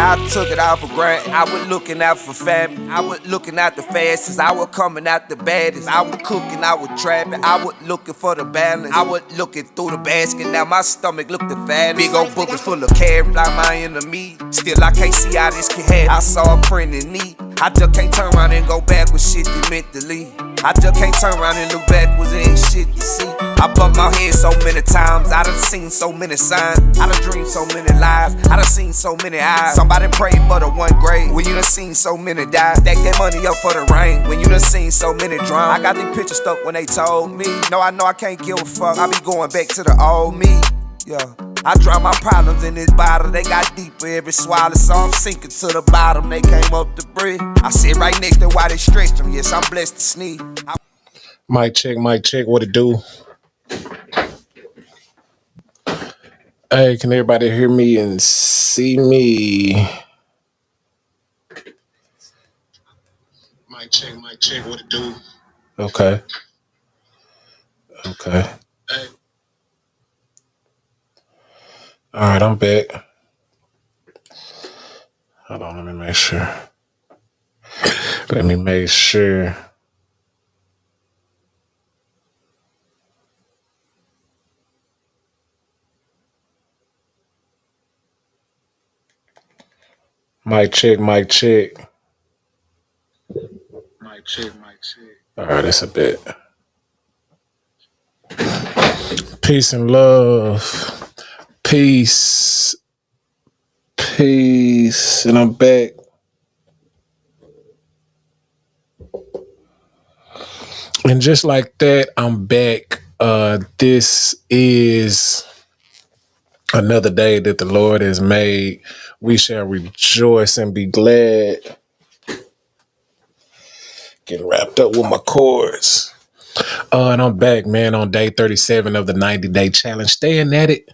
I took it out for granted. I was looking out for family. I was looking out the fastest. I was coming out the baddest. I was cooking, I was trapping. I was looking for the balance. I was looking through the basket. Now my stomach looked the fattest. Big old bookers full of carrots, like my enemy. Still I can't see how this can happen. I saw a print in need. I just can't turn around and go back with shit that meant to leave. I just can't turn around and look backwards, there ain't shit to see. I bumped my head so many times, I done seen so many signs. I done dreamed so many lives, I done seen so many eyes. Somebody prayed for the one grave, when you done seen so many die. Stack that money up for the rain, when you done seen so many drown. I got them pictures stuck when they told me. No, I know I can't give a fuck, I be going back to the old me. Yeah, I drown my problems in this bottle. They got deeper every swallow, so I'm sinking to the bottom. They came up to breathe. I sit right next to why they stretched them. Yes, I'm blessed to sneeze. Mic check, what it do? Hey, can everybody hear me and see me? Mic check, what it do? Okay. Hey. All right, I'm back. Hold on, let me make sure. Mic check. All right, that's a bit. Peace and love. Peace. And I'm back. And just like that, I'm back. This is another day that the Lord has made. We shall rejoice and be glad. Getting wrapped up with my cords. And I'm back, man, on day 37 of the 90-day challenge. Staying at it.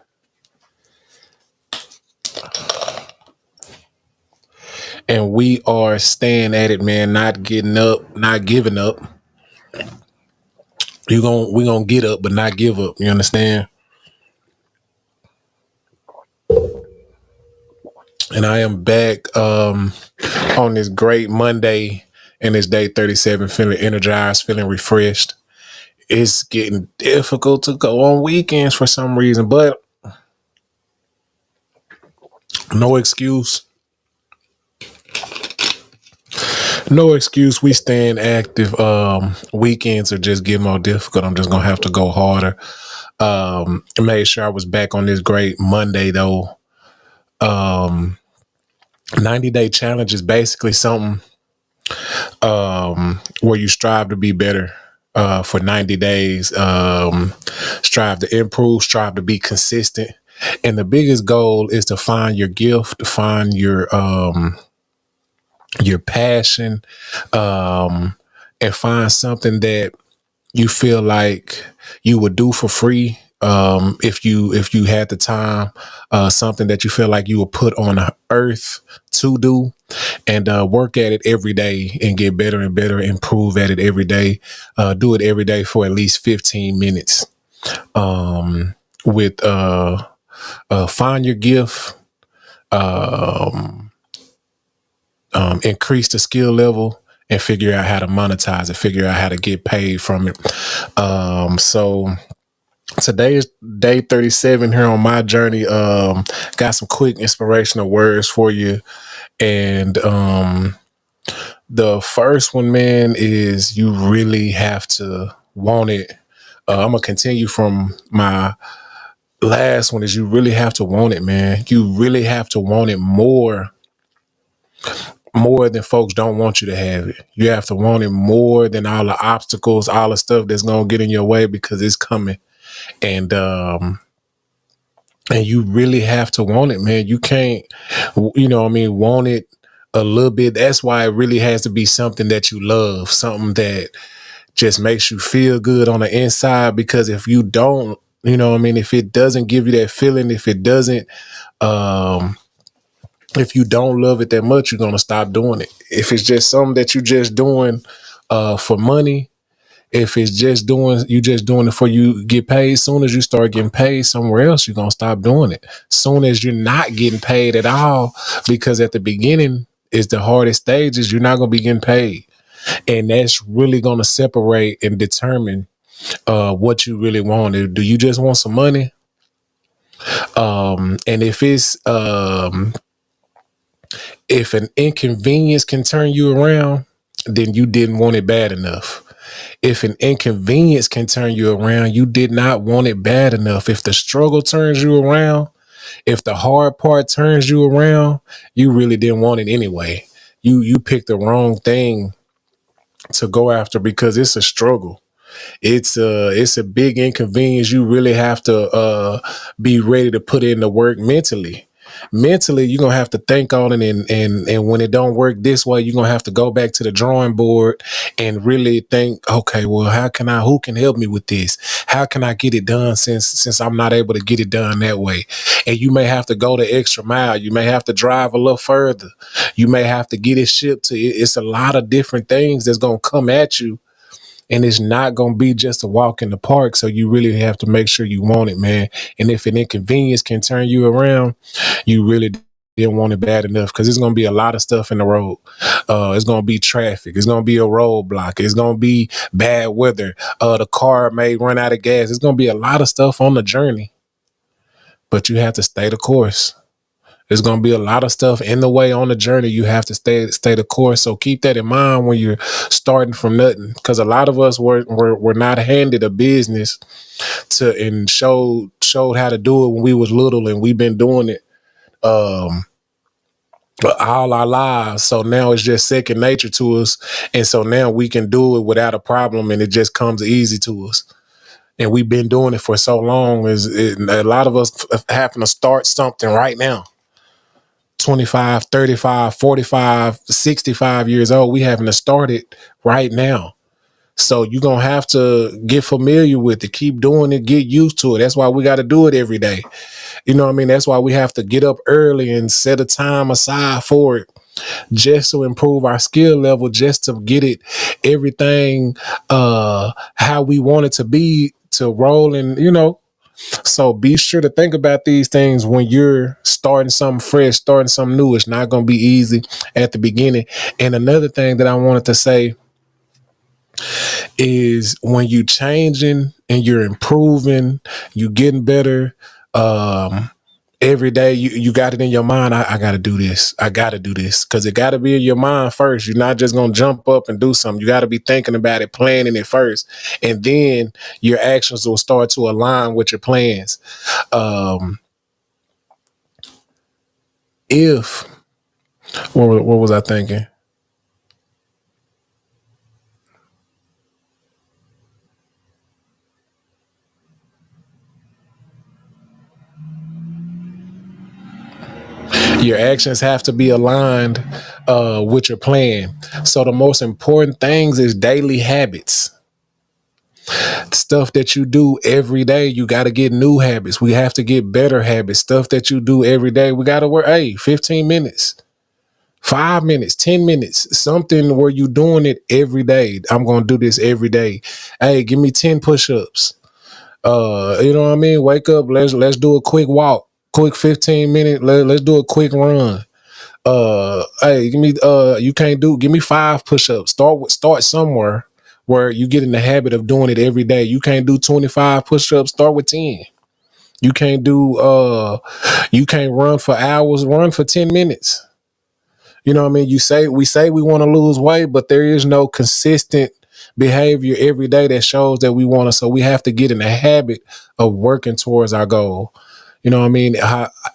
And we are staying at it, man, not getting up, not giving up. We're gonna get up, but not give up. You understand? And I am back on this great Monday and it's day 37, feeling energized, feeling refreshed. It's getting difficult to go on weekends for some reason, but no excuse. No excuse. We staying active. Weekends are just getting more difficult. I'm just gonna have to go harder. I made sure I was back on this great Monday though. 90-day challenge is basically something where you strive to be better for 90 days. Strive to improve, strive to be consistent. And the biggest goal is to find your gift, to find your passion, and find something that you feel like you would do for free. If you had the time, something that you feel like you would put on earth to do, and work at it every day and get better and better, improve at it every day. Do it every day for at least 15 minutes. With find your gift, increase the skill level, and figure out how to monetize it, figure out how to get paid from it. So today is day 37 here on my journey. Got some quick inspirational words for you. And the first one, man, is you really have to want it. I'm going to continue from my last one, is you really have to want it, man. You really have to want it more than folks don't want you to have it. You have to want it more than all the obstacles, all the stuff that's going to get in your way, because it's coming. And you really have to want it, man. You can't, want it a little bit. That's why it really has to be something that you love, something that just makes you feel good on the inside. Because if you don't, if it doesn't give you that feeling, if it doesn't, if you don't love it that much, you're going to stop doing it. If it's just something that you're just doing for money, If it's just doing it for you get paid, soon as you start getting paid somewhere else, you're gonna stop doing it. Soon as you're not getting paid at all, because at the beginning is the hardest stages, you're not gonna be getting paid. And that's really gonna separate and determine what you really want. Do you just want some money? And if an inconvenience can turn you around, then you didn't want it bad enough. If an inconvenience can turn you around, you did not want it bad enough. If the struggle turns you around, if the hard part turns you around, you really didn't want it anyway. You picked the wrong thing to go after because it's a struggle. It's a big inconvenience. You really have to be ready to put in the work mentally. Mentally, you're gonna have to think on it, and when it don't work this way, you're gonna have to go back to the drawing board and really think, okay, well, who can help me with this? How can I get it done since I'm not able to get it done that way? And you may have to go the extra mile. You may have to drive a little further. You may have to get it shipped to you. It's a lot of different things that's gonna come at you, and it's not going to be just a walk in the park. So you really have to make sure you want it, man. And if an inconvenience can turn you around, you really didn't want it bad enough, because there's going to be a lot of stuff in the road. It's going to be traffic. It's going to be a roadblock. It's going to be bad weather. The car may run out of gas. It's going to be a lot of stuff on the journey, but you have to stay the course. There's going to be a lot of stuff in the way on the journey. You have to stay the course. So keep that in mind when you're starting from nothing, because a lot of us were not handed a business and showed how to do it when we was little, and we've been doing it all our lives. So now it's just second nature to us, and so now we can do it without a problem, and it just comes easy to us. And we've been doing it for so long. A lot of us having to start something right now. 25, 35, 45, 65 years old, we having to start it right now. So you're going to have to get familiar with it, keep doing it, get used to it. That's why we got to do it every day. You know what I mean? That's why we have to get up early and set a time aside for it, just to improve our skill level, just to get it everything how we want it to be, to roll. And, so be sure to think about these things when you're starting something fresh, starting something new. It's not going to be easy at the beginning. And another thing that I wanted to say is, when you changing and you're improving, you getting better, every day you got it in your mind. I got to do this. I got to do this, because it got to be in your mind first. You're not just going to jump up and do something. You got to be thinking about it, planning it first, and then your actions will start to align with your plans. If what was I thinking? Your actions have to be aligned with your plan. So the most important things is daily habits. Stuff that you do every day. You got to get new habits. We have to get better habits. Stuff that you do every day. We got to work, 15 minutes, 5 minutes, 10 minutes, something where you doing it every day. I'm going to do this every day. Hey, give me 10 push-ups. You know what I mean? Wake up. Let's do a quick walk, quick 15 minute. Let's do a quick run. Hey, give me 5 push-ups. Start somewhere where you get in the habit of doing it every day. You can't do 25 push-ups, start with 10. You you can't run for hours, run for 10 minutes. You know what I mean? We say we want to lose weight, but there is no consistent behavior every day that shows that we want to. So we have to get in the habit of working towards our goal. You know what I mean?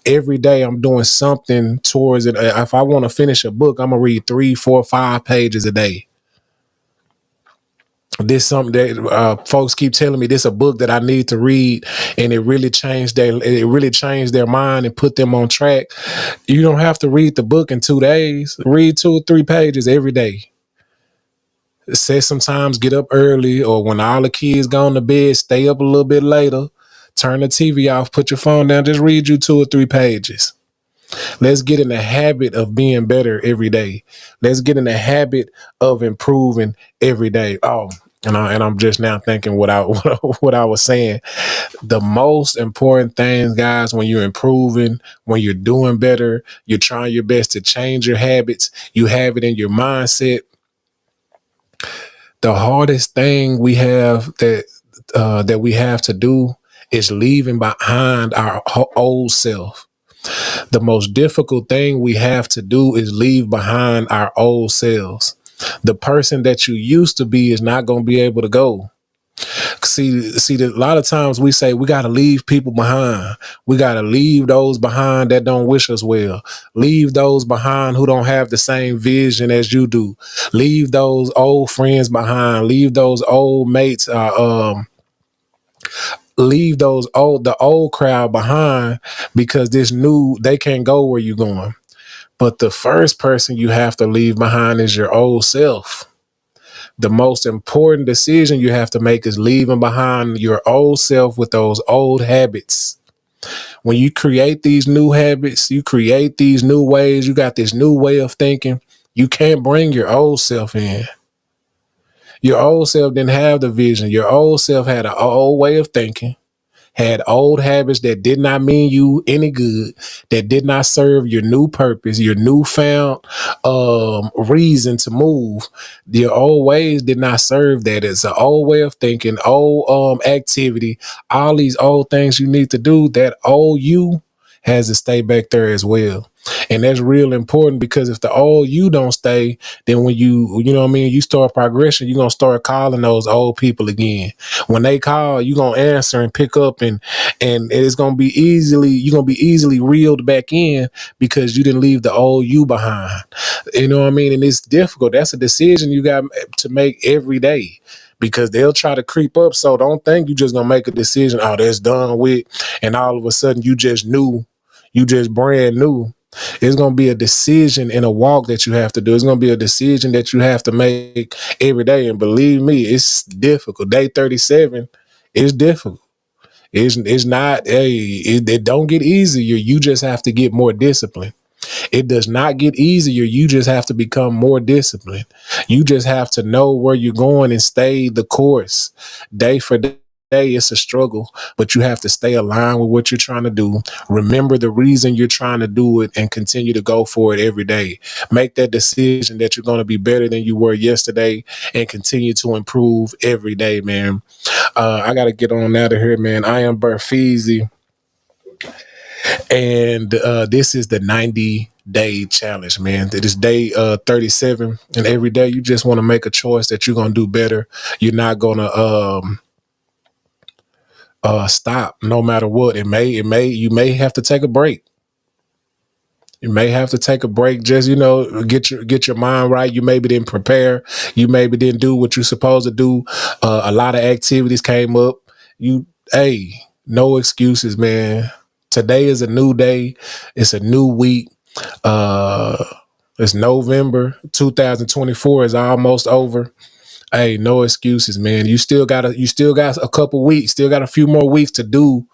Every day I'm doing something towards it. If I want to finish a book, I'm gonna read 3, 4, 5 pages a day. This something that folks keep telling me, this a book that I need to read, and it really changed their mind and put them on track. You don't have to read the book in 2 days. Read 2 or 3 pages every day. Say sometimes get up early, or when all the kids gone to bed, stay up a little bit later. Turn the TV off, put your phone down, just read you 2 or 3 pages. Let's get in the habit of being better every day. Let's get in the habit of improving every day. Oh, I'm just now thinking what I what I was saying. The most important things, guys, when you're improving, when you're doing better, you're trying your best to change your habits, you have it in your mindset. The hardest thing we have that we have to do is leaving behind our old self. The most difficult thing we have to do is leave behind our old selves. The person that you used to be is not going to be able to go. See, a lot of times we say we got to leave people behind. We got to leave those behind that don't wish us well. Leave those behind who don't have the same vision as you do. Leave those old friends behind. Leave those old mates. Leave the old crowd behind because this new they can't go where you're going. But the first person you have to leave behind is your old self. The most important decision you have to make is leaving behind your old self with those old habits. When you create these new habits, you create these new ways, you got this new way of thinking, you can't bring your old self in. Your old self didn't have the vision. Your old self had an old way of thinking, had old habits that did not mean you any good, that did not serve your new purpose, your newfound reason to move. Your old ways did not serve that. It's an old way of thinking, old activity, all these old things you need to do. That old you has to stay back there as well. And that's real important because if the old you don't stay, then when you know what I mean, you start progression, you're gonna start calling those old people again. When they call, you're gonna answer and pick up and it's gonna be you're gonna be easily reeled back in because you didn't leave the old you behind. You know what I mean? And it's difficult. That's a decision you got to make every day. Because they'll try to creep up. So don't think you just gonna make a decision, oh, that's done with, and all of a sudden you just new, you just brand new. It's going to be a decision in a walk that you have to do. It's going to be a decision that you have to make every day. And believe me, it's difficult. Day 37 is difficult. It's not, hey, it don't get easier. You just have to get more disciplined. It does not get easier. You just have to become more disciplined. You just have to know where you're going and stay the course day for day. It's a struggle, but you have to stay aligned with what you're trying to do. Remember the reason you're trying to do it and continue to go for it every day. Make that decision that you're going to be better than you were yesterday and continue to improve every day, man. I got to get on out of here, man. I am Burfeezy. And this is the 90-day challenge, man. It is day 37. And every day you just want to make a choice that you're going to do better. You're not going to stop no matter what. You may have to take a break. You may have to take a break, just, get your mind right. You maybe didn't prepare. You maybe didn't do what you're supposed to do. A lot of activities came up. Hey, no excuses, man. Today is a new day. It's a new week. Uh, it's November 2024 is almost over. Hey, no excuses, man. You still got a couple weeks, still got a few more weeks to do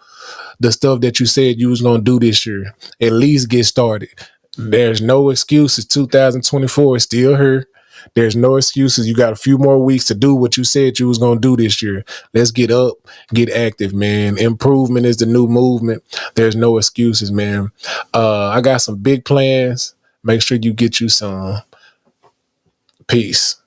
the stuff that you said you was gonna do this year. At least get started. There's no excuses. 2024 is still here. There's no excuses. You got a few more weeks to do what you said you was gonna do this year. Let's get up, get active, man. Improvement is the new movement. There's no excuses, man. I got some big plans. Make sure you get you some. Peace.